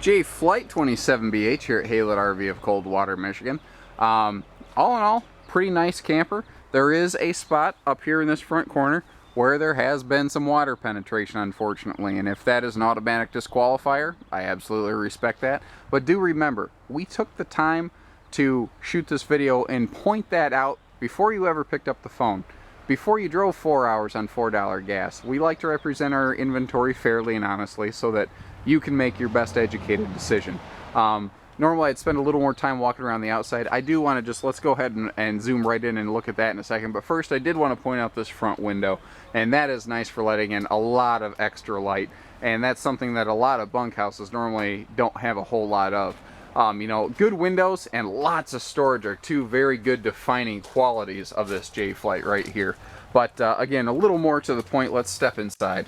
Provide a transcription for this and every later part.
J Flight 27BH here at Haylett RV of Coldwater, Michigan. All in all, pretty nice camper. There is a spot up here in this front corner where there has been some water penetration, unfortunately, and if that is an automatic disqualifier, I absolutely respect that. But do remember, we took the time to shoot this video and point that out before you ever picked up the phone. Before you drove 4 hours on $4 gas. We like to represent our inventory fairly and honestly so that you can make your best educated decision. Normally I'd spend a little more time walking around the outside. I do want to just, let's go ahead and zoom right in and look at that in a second. But first I did want to point out this front window, and that is nice for letting in a lot of extra light. And that's something that a lot of bunkhouses normally don't have a whole lot of. You know, good windows and lots of storage are two very good defining qualities of this J Flight right here. But again, a little more to the point, let's step inside.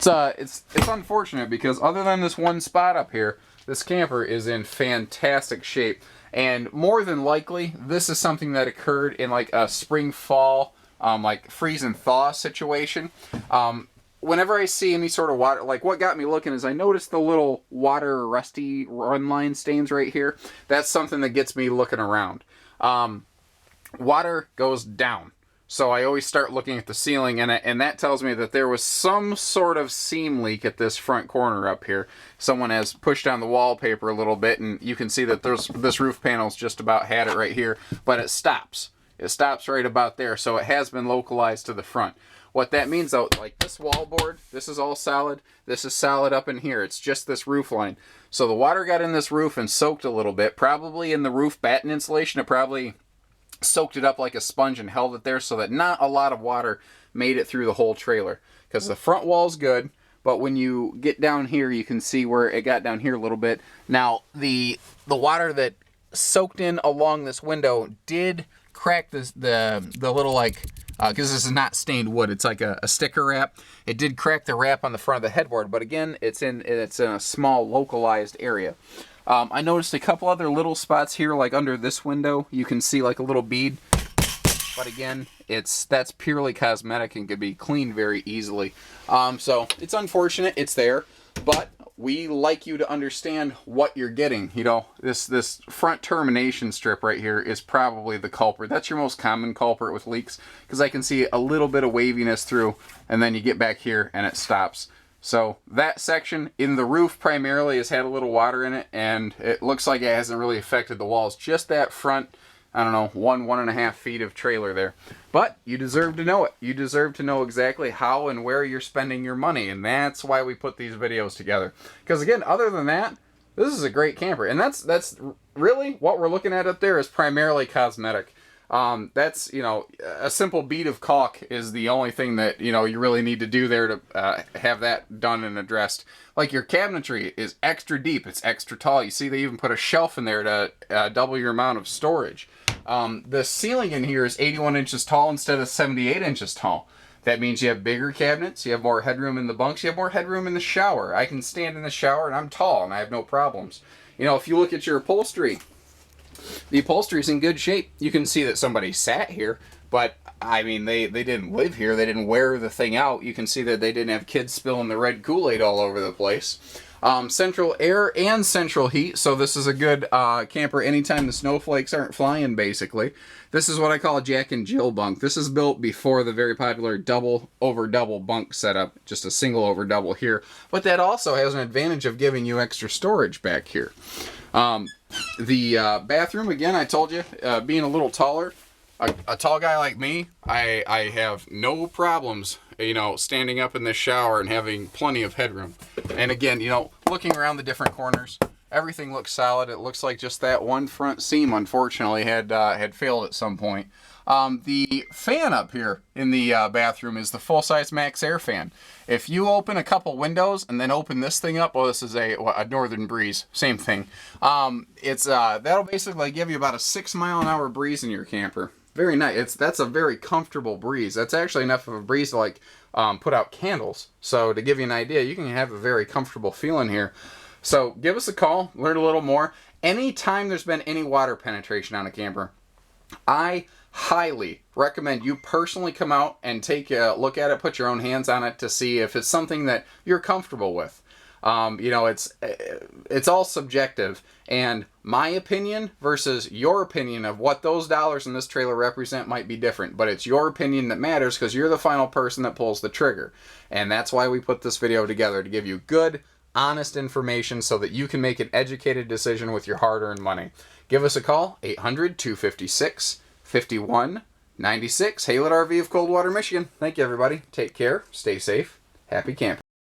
It's unfortunate because other than this one spot up here, this camper is in fantastic shape. And more than likely, this is something that occurred in like a spring, fall, like freeze and thaw situation. Whenever I see any sort of water, like what got me looking is I noticed the little water rusty run line stains right here. That's something that gets me looking around. Water goes down. So I always start looking at the ceiling, and that tells me that there was some sort of seam leak at this front corner up here. Someone has pushed down the wallpaper a little bit, and you can see that this roof panel's just about had it right here, but it stops. It stops right about there, so it has been localized to the front. What that means though, like this wallboard, this is all solid. This is solid up in here. It's just this roof line. So the water got in this roof and soaked a little bit, probably in the roof batten insulation. It probably soaked it up like a sponge and held it there so that not a lot of water made it through the whole trailer. Because the front wall's good, but when you get down here, you can see where it got down here a little bit. Now, the water that soaked in along this window did crack the little, like, because this is not stained wood, it's like a sticker wrap. It did crack the wrap on the front of the headboard, but again, it's in a small localized area. I noticed a couple other little spots here, like under this window. You can see like a little bead, but again, that's purely cosmetic and could be cleaned very easily. So it's unfortunate, it's there, but we like you to understand what you're getting. You know, this front termination strip right here is probably the culprit. That's your most common culprit with leaks, because I can see a little bit of waviness through, and then you get back here and it stops. So that section in the roof primarily has had a little water in it, and it looks like it hasn't really affected the walls. Just that front, I don't know, 1.5 feet of trailer there. But you deserve to know it. You deserve to know exactly how and where you're spending your money, and that's why we put these videos together. Because again, other than that, this is a great camper, and that's really what we're looking at up there is primarily cosmetic. That's, you know, a simple bead of caulk is the only thing that, you know, you really need to do there to have that done and addressed. Like your cabinetry is extra deep, it's extra tall. You see they even put a shelf in there to double your amount of storage. The ceiling in here is 81 inches tall instead of 78 inches tall. That means you have bigger cabinets, you have more headroom in the bunks, you have more headroom in the shower. I can stand in the shower and I'm tall and I have no problems. You know, if you look at your upholstery, the upholstery is in good shape. You can see that somebody sat here, but I mean, they didn't live here. They didn't wear the thing out. You can see that they didn't have kids spilling the red Kool-Aid all over the place. Central air and central heat, so this is a good camper anytime the snowflakes aren't flying, basically. This is what I call a Jack and Jill bunk. This is built before the very popular double over double bunk setup, just a single over double here. But that also has an advantage of giving you extra storage back here. The bathroom, again, I told you, being a little taller, a tall guy like me, I have no problems, you know, standing up in this shower and having plenty of headroom. And again, you know, looking around the different corners, everything looks solid. It looks like just that one front seam, unfortunately, had failed at some point. The fan up here in the bathroom is the full-size max air fan. If you open a couple windows and then open this thing up, well, this is a northern breeze, same thing. That'll basically give you about a 6-mile-an-hour breeze in your camper. Very nice. That's a very comfortable breeze. That's actually enough of a breeze to like put out candles. So to give you an idea, you can have a very comfortable feeling here. So give us a call, learn a little more. Anytime there's been any water penetration on a camper, I highly recommend you personally come out and take a look at it, put your own hands on it to see if it's something that you're comfortable with. You know, it's all subjective, and my opinion versus your opinion of what those dollars in this trailer represent might be different, but it's your opinion that matters because you're the final person that pulls the trigger. And that's why we put this video together, to give you good, honest information so that you can make an educated decision with your hard-earned money. Give us a call, 800-256-5196. Haylett RV of Coldwater, Michigan. Thank you, everybody. Take care. Stay safe. Happy camping.